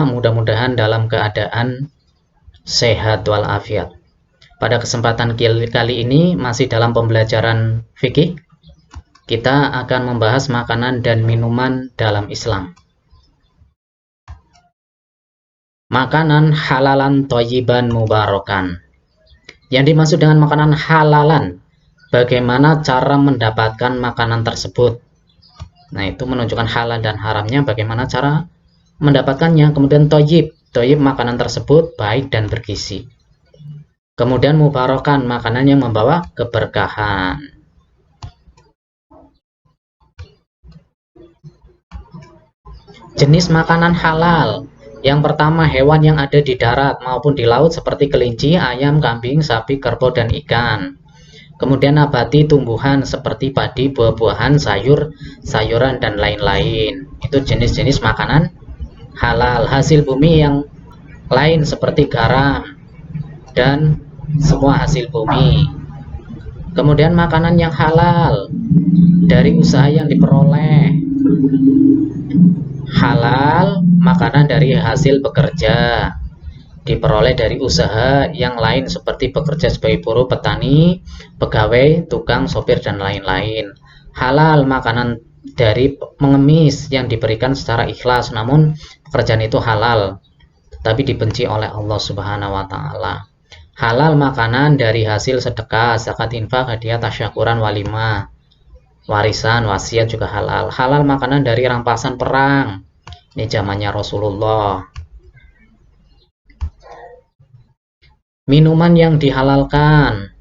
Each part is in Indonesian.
mudah-mudahan dalam keadaan sehat walafiat. Pada kesempatan kali ini masih dalam pembelajaran fikih, kita akan membahas makanan dan minuman dalam Islam. Makanan halalan thayyiban mubarakan. Yang dimaksud dengan makanan halalan, bagaimana cara mendapatkan makanan tersebut. Nah, itu menunjukkan halal dan haramnya, bagaimana cara mendapatkannya. Kemudian thayyib, makanan tersebut baik dan bergizi. Kemudian mubarakan, makanan yang membawa keberkahan. Jenis makanan halal. Yang pertama, hewan yang ada di darat maupun di laut seperti kelinci, ayam, kambing, sapi, kerbau, dan ikan. Kemudian nabati, tumbuhan seperti padi, buah-buahan, sayuran, dan lain-lain. Itu jenis-jenis makanan halal. Hasil bumi yang lain seperti garam dan semua hasil bumi. Kemudian makanan yang halal dari usaha yang diperoleh. Halal, makanan dari hasil bekerja, diperoleh dari usaha yang lain seperti bekerja sebagai buruh, petani, pegawai, tukang, sopir, dan lain-lain. Halal, makanan dari mengemis yang diberikan secara ikhlas, namun pekerjaan itu halal, tapi dibenci oleh Allah Subhanahu wa Ta'ala. Halal, makanan dari hasil sedekah, zakat, infak, hadiah, tasyakuran, walimah, warisan, wasiat juga halal. Halal, makanan dari rampasan perang. Ini zamannya Rasulullah. Minuman yang dihalalkan.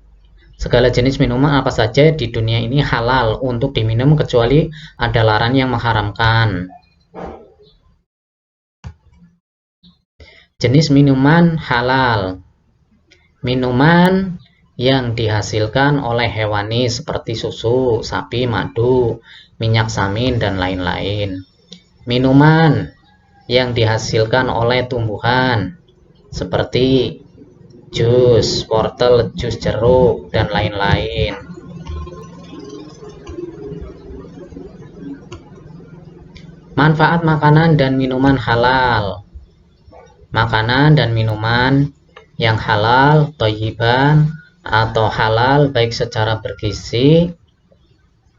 Segala jenis minuman apa saja di dunia ini halal untuk diminum kecuali ada larangan yang mengharamkan. Jenis minuman halal. Minuman yang dihasilkan oleh hewani seperti susu, sapi, madu, minyak samin, dan lain-lain. Minuman yang dihasilkan oleh tumbuhan seperti jus, wortel, jus jeruk, dan lain-lain. Manfaat makanan dan minuman halal. Makanan dan minuman yang halal, thayyiban, atau halal baik secara bergizi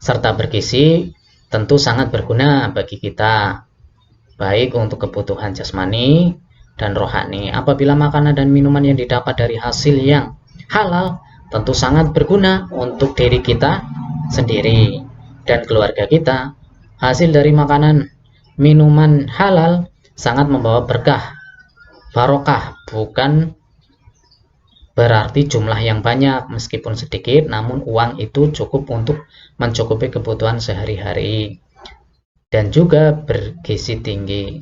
serta bergizi tentu sangat berguna bagi kita, baik untuk kebutuhan jasmani dan rohani. Apabila makanan dan minuman yang didapat dari hasil yang halal tentu sangat berguna untuk diri kita sendiri dan keluarga kita. Hasil dari makanan minuman halal sangat membawa berkah, barokah, bukan berarti jumlah yang banyak, meskipun sedikit, namun uang itu cukup untuk mencukupi kebutuhan sehari-hari dan juga bergizi tinggi.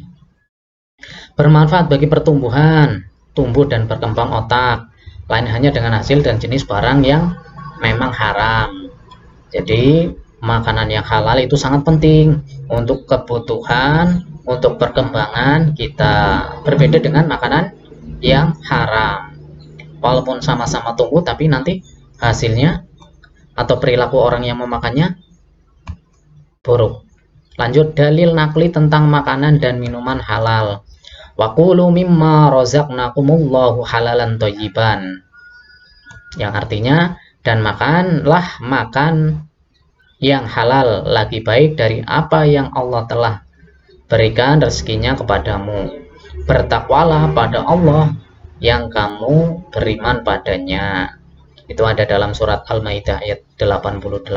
Bermanfaat bagi pertumbuhan, tumbuh dan berkembang otak, lain hanya dengan hasil dan jenis barang yang memang haram. Jadi makanan yang halal itu sangat penting untuk kebutuhan, untuk perkembangan kita. Berbeda dengan makanan yang haram. Walaupun sama-sama tumbuh, tapi nanti hasilnya atau perilaku orang yang memakannya buruk. Lanjut, dalil nakli tentang makanan dan minuman halal. Wa kulu mimma razaqnakumullahu halalan thayyiban. Yang artinya, dan makanlah makan yang halal lagi baik dari apa yang Allah telah berikan rezekinya kepadamu. Bertakwalah pada Allah yang kamu beriman padanya. Itu ada dalam surat Al-Maidah ayat 88.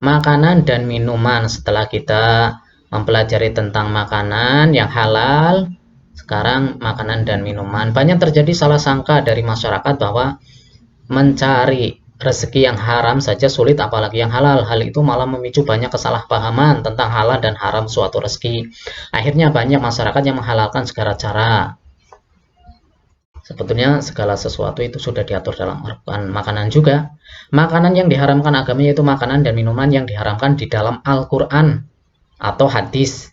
Makanan dan minuman. Setelah kita mempelajari tentang makanan yang halal, sekarang makanan dan minuman. Banyak terjadi salah sangka dari masyarakat bahwa mencari rezeki yang haram saja sulit, apalagi yang halal. Hal itu malah memicu banyak kesalahpahaman tentang halal dan haram suatu rezeki. Akhirnya banyak masyarakat yang menghalalkan segala cara. Sebetulnya segala sesuatu itu sudah diatur dalam Al-Quran. Makanan juga. Makanan yang diharamkan agamanya itu makanan dan minuman yang diharamkan di dalam Al-Quran atau hadis.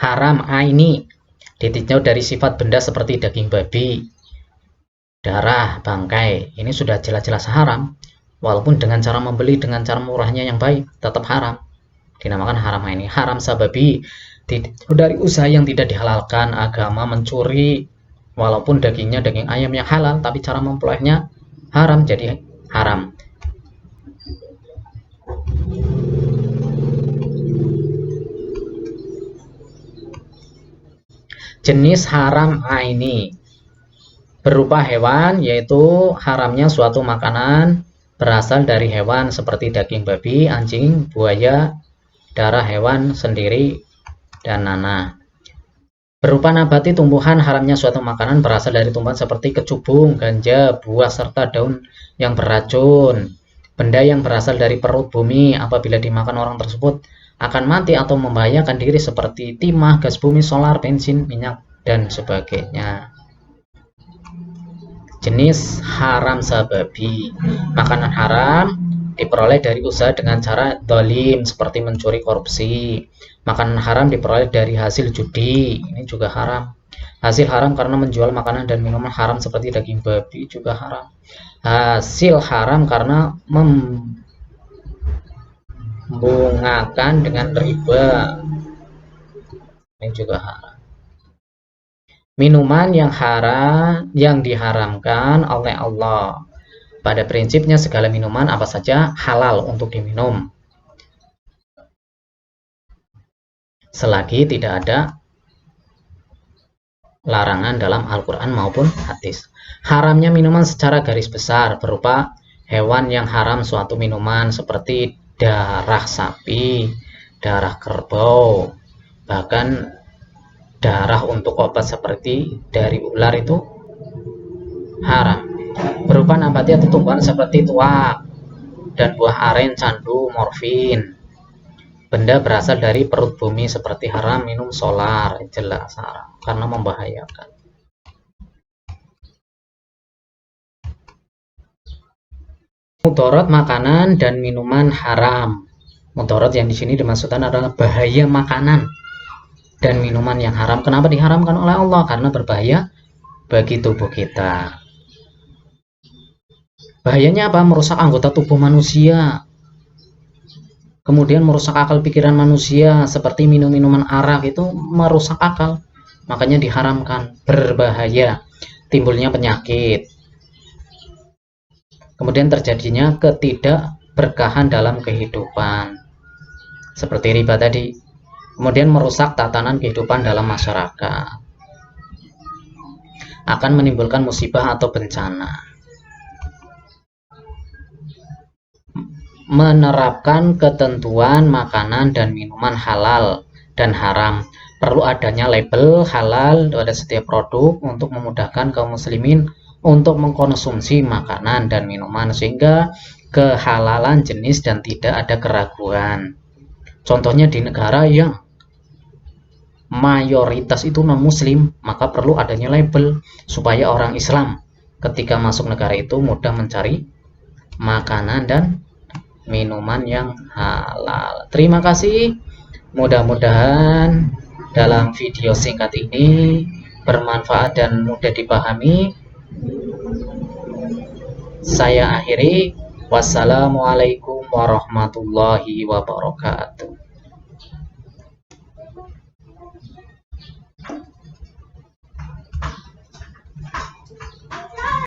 Haram aini, ditinjau dari sifat benda seperti daging babi, darah, bangkai. Ini sudah jelas-jelas haram. walaupun dengan cara membeli dengan cara murahnya yang baik, tetap haram, dinamakan haram. Ini haram sababi, dari usaha yang tidak dihalalkan agama, mencuri walaupun dagingnya daging ayam yang halal tapi cara memperolehnya haram, jadi haram. Jenis haram aini berupa hewan, yaitu haramnya suatu makanan berasal dari hewan seperti daging babi, anjing, buaya, darah hewan sendiri, dan nanah. Berupa nabati tumbuhan, haramnya suatu makanan berasal dari tumbuhan seperti kecubung, ganja, buah, serta daun yang beracun. Benda yang berasal dari perut bumi apabila dimakan orang tersebut akan mati atau membahayakan diri seperti timah, gas bumi, solar, bensin, minyak, dan sebagainya. Jenis haram sababi, makanan haram diperoleh dari usaha dengan cara dolim seperti mencuri, korupsi. Makanan haram diperoleh dari hasil judi, ini juga haram. Hasil haram karena menjual makanan dan minuman haram seperti daging babi juga haram. Hasil haram karena membungakan dengan riba, ini juga haram. Minuman yang diharamkan oleh Allah. Pada prinsipnya segala minuman apa saja halal untuk diminum, selagi tidak ada larangan dalam Al-Quran maupun hadis. Haramnya minuman secara garis besar berupa hewan yang haram suatu minuman seperti darah sapi, darah kerbau, bahkan darah untuk obat seperti dari ular itu haram. Berupa nabati atau tumbuhan seperti tuak dan buah aren, candu, morfin. Benda berasal dari perut bumi seperti haram minum solar, jelas haram karena membahayakan. Mudarat makanan dan minuman haram. Mudarat yang di sini dimaksudkan adalah bahaya makanan dan minuman yang haram. Kenapa diharamkan oleh Allah? Karena berbahaya bagi tubuh kita. Bahayanya apa? Merusak anggota tubuh manusia, kemudian merusak akal pikiran manusia, seperti minum minuman arak itu merusak akal, makanya diharamkan, berbahaya, timbulnya penyakit, kemudian terjadinya ketidakberkahan dalam kehidupan seperti riba tadi, kemudian merusak tatanan kehidupan dalam masyarakat, akan menimbulkan musibah atau bencana. Menerapkan ketentuan makanan dan minuman halal dan haram, perlu adanya label halal pada setiap produk untuk memudahkan kaum muslimin untuk mengkonsumsi makanan dan minuman sehingga kehalalan jenis dan tidak ada keraguan. Contohnya di negara yang mayoritas itu non muslim, maka perlu adanya label supaya orang Islam ketika masuk negara itu mudah mencari makanan dan minuman yang halal. Terima kasih. Mudah-mudahan dalam video singkat ini bermanfaat dan mudah dipahami. Saya akhiri. Wassalamualaikum warahmatullahi wabarakatuh.